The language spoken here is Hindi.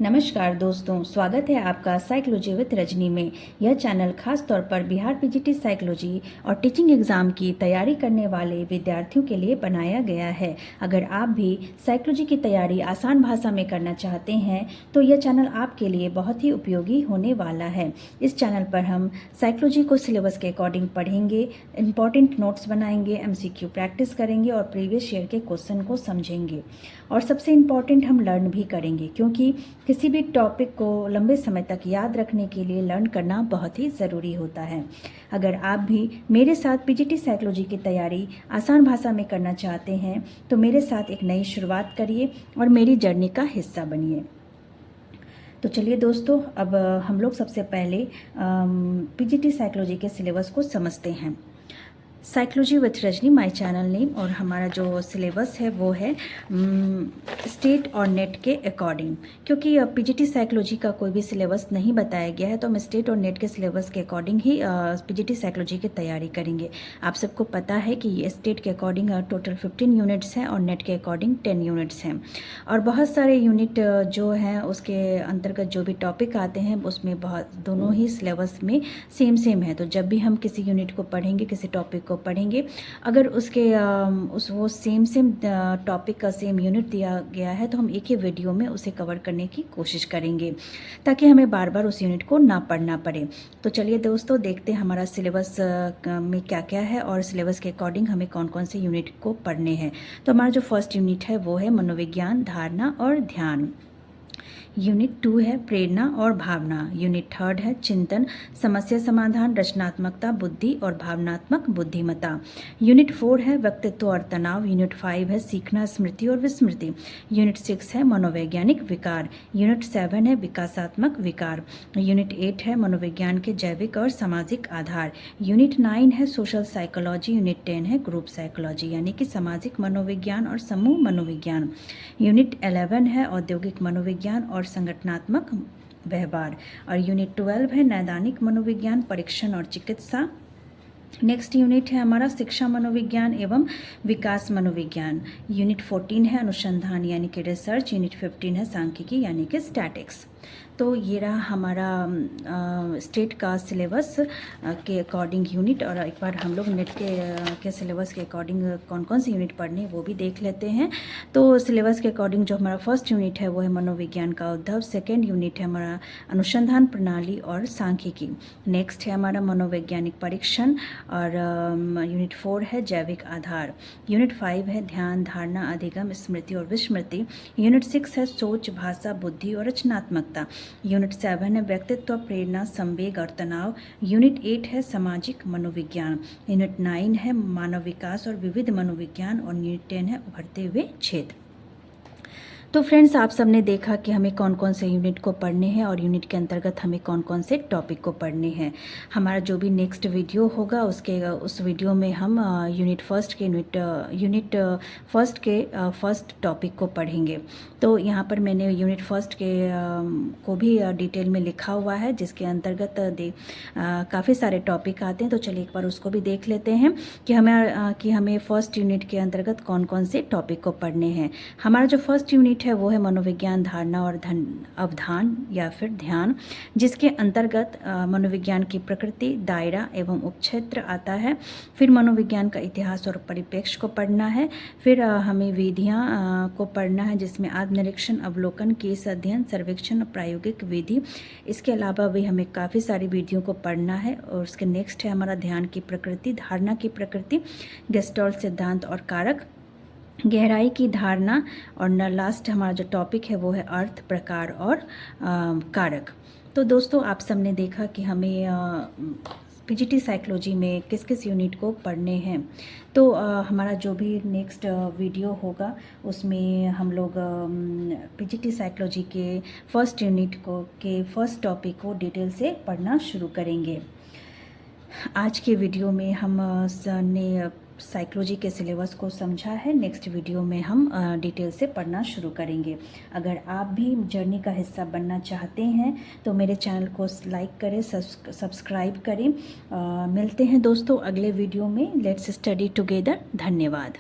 नमस्कार दोस्तों, स्वागत है आपका साइकोलॉजी विद रजनी में। यह चैनल खास तौर पर बिहार पीजीटी साइकोलॉजी और टीचिंग एग्जाम की तैयारी करने वाले विद्यार्थियों के लिए बनाया गया है। अगर आप भी साइकोलॉजी की तैयारी आसान भाषा में करना चाहते हैं तो यह चैनल आपके लिए बहुत ही उपयोगी होने वाला है। इस चैनल पर हम साइकोलॉजी को सिलेबस के अकॉर्डिंग पढ़ेंगे, इंपॉर्टेंट नोट्स बनाएंगे, MCQ प्रैक्टिस करेंगे और प्रीवियस ईयर के क्वेश्चन को समझेंगे। और सबसे इम्पॉर्टेंट हम लर्न भी करेंगे, क्योंकि किसी भी टॉपिक को लंबे समय तक याद रखने के लिए लर्न करना बहुत ही ज़रूरी होता है। अगर आप भी मेरे साथ पीजीटी साइकोलॉजी की तैयारी आसान भाषा में करना चाहते हैं तो मेरे साथ एक नई शुरुआत करिए और मेरी जर्नी का हिस्सा बनिए। तो चलिए दोस्तों, अब हम लोग सबसे पहले पीजीटी साइकोलॉजी के सिलेबस को समझते हैं। Psychology with Rajni my channel name, और हमारा जो सिलेबस है वो है स्टेट और नेट के अकॉर्डिंग। क्योंकि पीजीटी साइकोलॉजी का कोई भी सिलेबस नहीं बताया गया है तो हम स्टेट और नेट के सिलेबस के अकॉर्डिंग ही पीजीटी साइकोलॉजी की तैयारी करेंगे। आप सबको पता है कि ये स्टेट के अकॉर्डिंग टोटल 15 यूनिट्स हैं और नेट के अकॉर्डिंग 10 यूनिट्स हैं। और बहुत सारे यूनिट जो हैं उसके अंतर्गत जो भी टॉपिक आते हैं उसमें बहुत दोनों ही सिलेबस में सेम है। तो जब भी हम किसी यूनिट को पढ़ेंगे, किसी टॉपिक को पढ़ेंगे, अगर उसके वो सेम टॉपिक का सेम यूनिट दिया गया है तो हम एक ही वीडियो में उसे कवर करने की कोशिश करेंगे, ताकि हमें बार बार उस यूनिट को ना पढ़ना पड़े। तो चलिए दोस्तों, देखते हैं हमारा सिलेबस में क्या क्या है और सिलेबस के अकॉर्डिंग हमें कौन कौन से यूनिट को पढ़ने हैं। तो हमारा जो फर्स्ट यूनिट है वो है मनोविज्ञान, धारणा और ध्यान। यूनिट 2 है प्रेरणा और भावना। यूनिट 3 है चिंतन, समस्या समाधान, रचनात्मकता, बुद्धि और भावनात्मक बुद्धिमत्ता। यूनिट 4 है व्यक्तित्व और तनाव। यूनिट 5 है सीखना, स्मृति और विस्मृति। यूनिट 6 है मनोवैज्ञानिक विकार। यूनिट 7 है विकासात्मक विकार। यूनिट 8 है मनोविज्ञान के जैविक और सामाजिक आधार। यूनिट 9 है सोशल साइकोलॉजी। यूनिट 10 है ग्रुप साइकोलॉजी, यानी कि सामाजिक मनोविज्ञान और समूह मनोविज्ञान। यूनिट 11 है औद्योगिक मनोविज्ञान और संगठनात्मक व्यवहार। और यूनिट 12 है नैदानिक मनोविज्ञान, परीक्षण और चिकित्सा। नेक्स्ट यूनिट है हमारा शिक्षा मनोविज्ञान एवं विकास मनोविज्ञान। यूनिट 14 है अनुसंधान यानी कि रिसर्च। यूनिट 15 है सांख्यिकी यानी कि स्टैटिक्स। तो ये रहा हमारा स्टेट का सिलेबस के अकॉर्डिंग यूनिट। और एक बार हम लोग नेट के सिलेबस के अकॉर्डिंग कौन कौन से यूनिट पढ़ने वो भी देख लेते हैं। तो सिलेबस के अकॉर्डिंग जो हमारा फर्स्ट यूनिट है वो है मनोविज्ञान का उद्भव। सेकेंड यूनिट है हमारा अनुसंधान प्रणाली और सांख्यिकी। नेक्स्ट है हमारा मनोवैज्ञानिक परीक्षण। और यूनिट 4 है जैविक आधार। यूनिट 5 है ध्यान, धारणा, अधिगम, स्मृति और विस्मृति। यूनिट 6 है सोच, भाषा, बुद्धि और रचनात्मकता। यूनिट 7 है व्यक्तित्व, प्रेरणा, संवेग और तनाव। यूनिट 8 है सामाजिक मनोविज्ञान। यूनिट 9 है मानव विकास और विविध मनोविज्ञान। और यूनिट 10 है उभरते हुए क्षेत्र। तो फ्रेंड्स, आप सबने देखा कि हमें कौन कौन से यूनिट को पढ़ने हैं और यूनिट के अंतर्गत हमें कौन कौन से टॉपिक को पढ़ने हैं। हमारा जो भी नेक्स्ट वीडियो होगा उस वीडियो में हम यूनिट फर्स्ट के फर्स्ट टॉपिक को पढ़ेंगे। तो यहाँ पर मैंने यूनिट फर्स्ट के को भी डिटेल में लिखा हुआ है, जिसके अंतर्गत काफ़ी सारे टॉपिक आते हैं। तो चलिए एक बार उसको भी देख लेते हैं कि हमें फर्स्ट यूनिट के अंतर्गत कौन कौन से टॉपिक को पढ़ने हैं। हमारा जो फर्स्ट यूनिट है वो है मनोविज्ञान, धारणा और अवधान या फिर ध्यान, जिसके अंतर्गत मनोविज्ञान की प्रकृति, दायरा एवं उपक्षेत्र आता है। फिर मनोविज्ञान का इतिहास और परिप्रेक्ष्य को पढ़ना है। फिर हमें विधियां को पढ़ना है, जिसमें आत्मनिरीक्षण, अवलोकन, केस अध्ययन, सर्वेक्षण, प्रायोगिक विधि। इसके अलावा भी हमें काफ़ी सारी विधियों को पढ़ना है। और उसके नेक्स्ट है हमारा ध्यान की प्रकृति, धारणा की प्रकृति, गेस्टॉल्ट सिद्धांत और कारक, गहराई की धारणा। और लास्ट हमारा जो टॉपिक है वो है अर्थ, प्रकार और कारक। तो दोस्तों, आप सबने देखा कि हमें पीजीटी साइकोलॉजी में किस किस यूनिट को पढ़ने हैं। तो हमारा जो भी नेक्स्ट वीडियो होगा उसमें हम लोग पीजीटी साइकोलॉजी के फर्स्ट यूनिट के फर्स्ट टॉपिक को डिटेल से पढ़ना शुरू करेंगे। आज के वीडियो में हम ने साइकोलॉजी के सिलेबस को समझा है। नेक्स्ट वीडियो में हम डिटेल से पढ़ना शुरू करेंगे। अगर आप भी जर्नी का हिस्सा बनना चाहते हैं तो मेरे चैनल को लाइक करें, सब्सक्राइब करें। मिलते हैं दोस्तों अगले वीडियो में। Let's study together. धन्यवाद।